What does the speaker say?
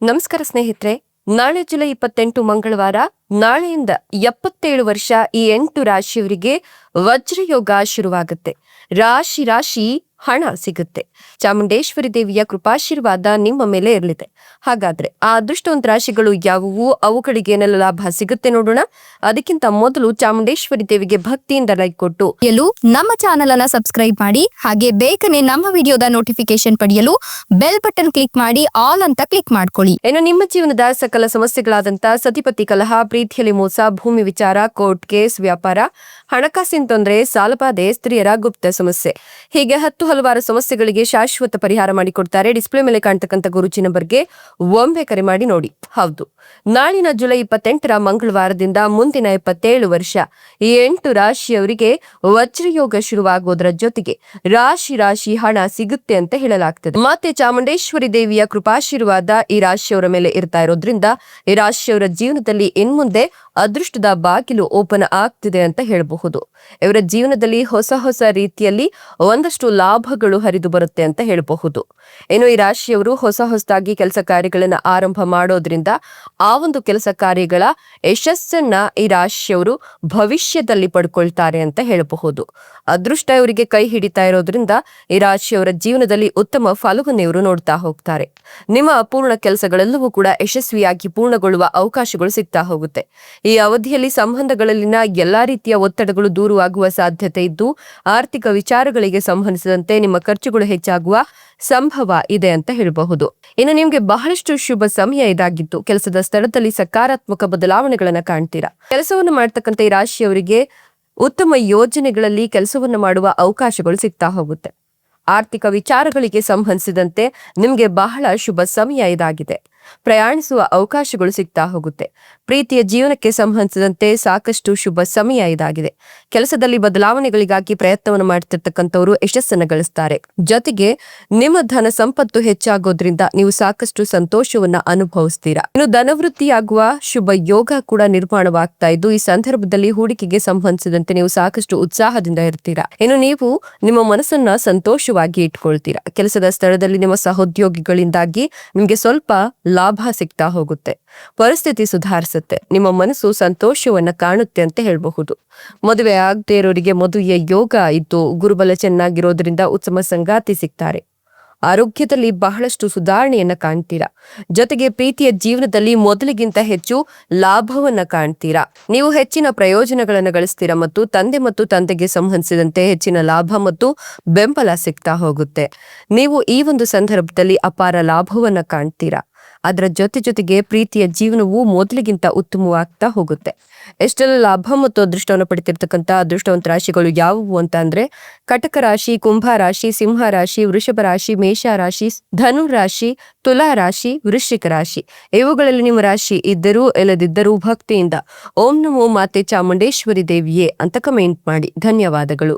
ನಮಸ್ಕಾರ ಸ್ನೇಹಿತರೆ, ನಾಳೆ ಜುಲೈ 28 ಮಂಗಳವಾರ. ನಾಳೆಯಿಂದ 77 ವರ್ಷ ಈ 8 ರಾಶಿಯವರಿಗೆ ವಜ್ರಯೋಗ ಶುರುವಾಗುತ್ತೆ. ರಾಶಿ ರಾಶಿ ಹಣ ಸಿಗುತ್ತೆ. ಚಾಮುಂಡೇಶ್ವರಿ ದೇವಿಯ ಕೃಪಾಶೀರ್ವಾದ ನಿಮ್ಮ ಮೇಲೆ ಇರಲಿದೆ. ಹಾಗಾದ್ರೆ ಆ ಅದೃಷ್ಟವಂತ ರಾಶಿಗಳು ಯಾವುವು, ಅವುಗಳಿಗೆ ಏನೆಲ್ಲ ಲಾಭ ಸಿಗುತ್ತೆ ನೋಡೋಣ. ಅದಕ್ಕಿಂತ ಮೊದಲು ಚಾಮುಂಡೇಶ್ವರಿ ದೇವಿಗೆ ಭಕ್ತಿಯಿಂದ ಲೈಕ್ ಕೊಟ್ಟು ನಮ್ಮ ಚಾನೆಲ್ ಅನ್ನ ಸಬ್ಸ್ಕ್ರೈಬ್ ಮಾಡಿ, ಹಾಗೆ ಬೇಗನೆ ನಮ್ಮ ವಿಡಿಯೋದ ನೋಟಿಫಿಕೇಶನ್ ಪಡೆಯಲು ಬೆಲ್ ಬಟನ್ ಕ್ಲಿಕ್ ಮಾಡಿ ಆಲ್ ಅಂತ ಕ್ಲಿಕ್ ಮಾಡ್ಕೊಳ್ಳಿ. ಇನ್ನು ನಿಮ್ಮ ಜೀವನದ ಸಕಲ ಸಮಸ್ಯೆಗಳಾದಂತ ಸತಿಪತಿ ಕಲಹ, ಪ್ರೀತಿಯಲ್ಲಿ ಮೋಸ, ಭೂಮಿ ವಿಚಾರ, ಕೋರ್ಟ್ ಕೇಸ್, ವ್ಯಾಪಾರ, ಹಣಕಾಸಿನ ತೊಂದರೆ, ಸಾಲಬಾಧೆ, ಸ್ತ್ರೀಯರ ಗುಪ್ತ ಸಮಸ್ಯೆ, ಹೀಗೆ ಹಲವಾರು ಸಮಸ್ಯೆಗಳಿಗೆ ಶಾಶ್ವತ ಪರಿಹಾರ ಮಾಡಿಕೊಡ್ತಾರೆ. ಡಿಸ್ಪ್ಲೇ ಮೇಲೆ ಕಾಣ್ತಕ್ಕಂಥ ಗುರುಜಿ ನಂಬರ್ಗೆ ಒಮ್ಮೆ ಕರೆ ಮಾಡಿ ನೋಡಿ. ಹೌದು, ನಾಳಿನ ಜುಲೈ 28ರ ಮಂಗಳವಾರದಿಂದ ಮುಂದಿನ 77 ವರ್ಷ ಈ 8 ರಾಶಿಯವರಿಗೆ ವಜ್ರಯೋಗ ಶುರುವಾಗೋದ್ರ ಜೊತೆಗೆ ರಾಶಿ ರಾಶಿ ಹಣ ಸಿಗುತ್ತೆ ಅಂತ ಹೇಳಲಾಗ್ತದೆ. ಮತ್ತೆ ಚಾಮುಂಡೇಶ್ವರಿ ದೇವಿಯ ಕೃಪಾಶೀರ್ವಾದ ಈ ರಾಶಿಯವರ ಮೇಲೆ ಇರ್ತಾ ಇರೋದ್ರಿಂದ ಈ ರಾಶಿಯವರ ಜೀವನದಲ್ಲಿ ಇನ್ಮುಂದೆ ಅದೃಷ್ಟದ ಬಾಗಿಲು ಓಪನ್ ಆಗ್ತಿದೆ ಅಂತ ಹೇಳಬಹುದು. ಇವರ ಜೀವನದಲ್ಲಿ ಹೊಸ ಹೊಸ ರೀತಿಯಲ್ಲಿ ಒಂದಷ್ಟು ಲಾಭಗಳು ಹರಿದು ಬರುತ್ತೆ ಅಂತ ಹೇಳಬಹುದು. ಇನ್ನು ಈ ರಾಶಿಯವರು ಹೊಸದಾಗಿ ಕೆಲಸ ಕಾರ್ಯಗಳನ್ನ ಆರಂಭ ಮಾಡೋದ್ರಿಂದ ಆ ಒಂದು ಕೆಲಸ ಕಾರ್ಯಗಳ ಯಶಸ್ಸನ್ನ ಈ ರಾಶಿಯವರು ಭವಿಷ್ಯದಲ್ಲಿ ಪಡ್ಕೊಳ್ತಾರೆ ಅಂತ ಹೇಳಬಹುದು. ಅದೃಷ್ಟ ಇವರಿಗೆ ಕೈ ಹಿಡಿತಾ ಇರೋದ್ರಿಂದ ಈ ರಾಶಿಯವರ ಜೀವನದಲ್ಲಿ ಉತ್ತಮ ಫಲವನ್ನು ಇವರು ನೋಡ್ತಾ ಹೋಗ್ತಾರೆ. ನಿಮ್ಮ ಅಪೂರ್ಣ ಕೆಲಸಗಳೆಲ್ಲವೂ ಕೂಡ ಯಶಸ್ವಿಯಾಗಿ ಪೂರ್ಣಗೊಳ್ಳುವ ಅವಕಾಶಗಳು ಸಿಗ್ತಾ ಹೋಗುತ್ತೆ. ಈ ಅವಧಿಯಲ್ಲಿ ಸಂಬಂಧಗಳಲ್ಲಿನ ಎಲ್ಲಾ ರೀತಿಯ ಒತ್ತಡಗಳು ದೂರವಾಗುವ ಸಾಧ್ಯತೆ ಇದ್ದು, ಆರ್ಥಿಕ ವಿಚಾರಗಳಿಗೆ ಸಂಬಂಧಿಸಿದಂತೆ ನಿಮ್ಮ ಖರ್ಚುಗಳು ಹೆಚ್ಚಾಗುವ ಸಂಭವ ಇದೆ ಅಂತ ಹೇಳಬಹುದು. ಇನ್ನು ನಿಮ್ಗೆ ಬಹಳಷ್ಟು ಶುಭ ಸಮಯ ಇದಾಗಿತ್ತು. ಕೆಲಸದ ಸ್ಥಳದಲ್ಲಿ ಸಕಾರಾತ್ಮಕ ಬದಲಾವಣೆಗಳನ್ನ ಕಾಣ್ತೀರಾ. ಕೆಲಸವನ್ನು ಮಾಡ್ತಕ್ಕಂಥ ಈ ರಾಶಿಯವರಿಗೆ ಉತ್ತಮ ಯೋಜನೆಗಳಲ್ಲಿ ಕೆಲಸವನ್ನು ಮಾಡುವ ಅವಕಾಶಗಳು ಸಿಗ್ತಾ ಹೋಗುತ್ತೆ. ಆರ್ಥಿಕ ವಿಚಾರಗಳಿಗೆ ಸಂಬಂಧಿಸಿದಂತೆ ನಿಮ್ಗೆ ಬಹಳ ಶುಭ ಸಮಯ ಇದಾಗಿದೆ. ಪ್ರಯಾಣಿಸುವ ಅವಕಾಶಗಳು ಸಿಗ್ತಾ ಹೋಗುತ್ತೆ. ಪ್ರೀತಿಯ ಜೀವನಕ್ಕೆ ಸಂಬಂಧಿಸಿದಂತೆ ಸಾಕಷ್ಟು ಶುಭ ಸಮಯ ಇದಾಗಿದೆ. ಕೆಲಸದಲ್ಲಿ ಬದಲಾವಣೆಗಳಿಗಾಗಿ ಪ್ರಯತ್ನವನ್ನು ಮಾಡ್ತಿರ್ತಕ್ಕಂಥವ್ರು ಯಶಸ್ಸನ್ನು ಗಳಿಸ್ತಾರೆ. ಜೊತೆಗೆ ನಿಮ್ಮ ಧನ ಸಂಪತ್ತು ಹೆಚ್ಚಾಗೋದ್ರಿಂದ ನೀವು ಸಾಕಷ್ಟು ಸಂತೋಷವನ್ನ ಅನುಭವಿಸ್ತೀರಾ. ಇನ್ನು ಧನವೃದ್ಧಿಯಾಗುವ ಶುಭ ಯೋಗ ಕೂಡ ನಿರ್ಮಾಣವಾಗ್ತಾ ಇದ್ದು, ಈ ಸಂದರ್ಭದಲ್ಲಿ ಹೂಡಿಕೆಗೆ ಸಂಬಂಧಿಸಿದಂತೆ ನೀವು ಸಾಕಷ್ಟು ಉತ್ಸಾಹದಿಂದ ಇರ್ತೀರಾ. ಇನ್ನು ನೀವು ನಿಮ್ಮ ಮನಸ್ಸನ್ನ ಸಂತೋಷವಾಗಿ ಇಟ್ಕೊಳ್ತೀರಾ. ಕೆಲಸದ ಸ್ಥಳದಲ್ಲಿ ನಿಮ್ಮ ಸಹೋದ್ಯೋಗಿಗಳಿಂದಾಗಿ ನಿಮ್ಗೆ ಸ್ವಲ್ಪ ಲಾಭ ಸಿಗ್ತಾ ಹೋಗುತ್ತೆ. ಪರಿಸ್ಥಿತಿ ಸುಧಾರಿಸುತ್ತೆ. ನಿಮ್ಮ ಮನಸ್ಸು ಸಂತೋಷವನ್ನ ಕಾಣುತ್ತೆ ಅಂತ ಹೇಳಬಹುದು. ಮದುವೆ ಆಗದೆ ಇರೋರಿಗೆ ಮದುವೆಯ ಯೋಗ ಇದ್ದು, ಗುರುಬಲ ಚೆನ್ನಾಗಿರೋದ್ರಿಂದ ಉತ್ತಮ ಸಂಗಾತಿ ಸಿಗ್ತಾರೆ. ಆರೋಗ್ಯದಲ್ಲಿ ಬಹಳಷ್ಟು ಸುಧಾರಣೆಯನ್ನ ಕಾಣ್ತೀರಾ. ಜೊತೆಗೆ ಪ್ರೀತಿಯ ಜೀವನದಲ್ಲಿ ಮೊದಲಿಗಿಂತ ಹೆಚ್ಚು ಲಾಭವನ್ನ ಕಾಣ್ತೀರಾ. ನೀವು ಹೆಚ್ಚಿನ ಪ್ರಯೋಜನಗಳನ್ನು ಗಳಿಸ್ತೀರಾ ಮತ್ತು ತಂದೆಗೆ ಸಂಬಂಧಿಸಿದಂತೆ ಹೆಚ್ಚಿನ ಲಾಭ ಮತ್ತು ಬೆಂಬಲ ಸಿಗ್ತಾ ಹೋಗುತ್ತೆ. ನೀವು ಈ ಒಂದು ಸಂದರ್ಭದಲ್ಲಿ ಅಪಾರ ಲಾಭವನ್ನ ಕಾಣ್ತೀರಾ. ಅದರ ಜೊತೆಗೆ ಪ್ರೀತಿಯ ಜೀವನವು ಮೊದಲಿಗಿಂತ ಉತ್ತಮವಾಗ್ತಾ ಹೋಗುತ್ತೆ. ಎಷ್ಟೆಲ್ಲ ಲಾಭ ಮತ್ತು ಅದೃಷ್ಟವನ್ನು ಪಡಿತಿರ್ತಕ್ಕಂಥ ಅದೃಷ್ಟವಂತ ರಾಶಿಗಳು ಯಾವುವು ಅಂತ ಅಂದ್ರೆ ಕಟಕ ರಾಶಿ, ಕುಂಭ ರಾಶಿ, ಸಿಂಹ ರಾಶಿ, ವೃಷಭ ರಾಶಿ, ಮೇಷ ರಾಶಿ, ಧನು ರಾಶಿ, ತುಲಾ ರಾಶಿ, ವೃಶ್ಚಿಕ ರಾಶಿ. ಇವುಗಳಲ್ಲಿ ನಿಮ್ಮ ರಾಶಿ ಇದ್ದರೂ ಇಲ್ಲದಿದ್ದರೂ ಭಕ್ತಿಯಿಂದ ಓಂ ನಮೋ ಮಾತೆ ಚಾಮುಂಡೇಶ್ವರಿ ದೇವಿಯೇ ಅಂತ ಕಮೆಂಟ್ ಮಾಡಿ. ಧನ್ಯವಾದಗಳು.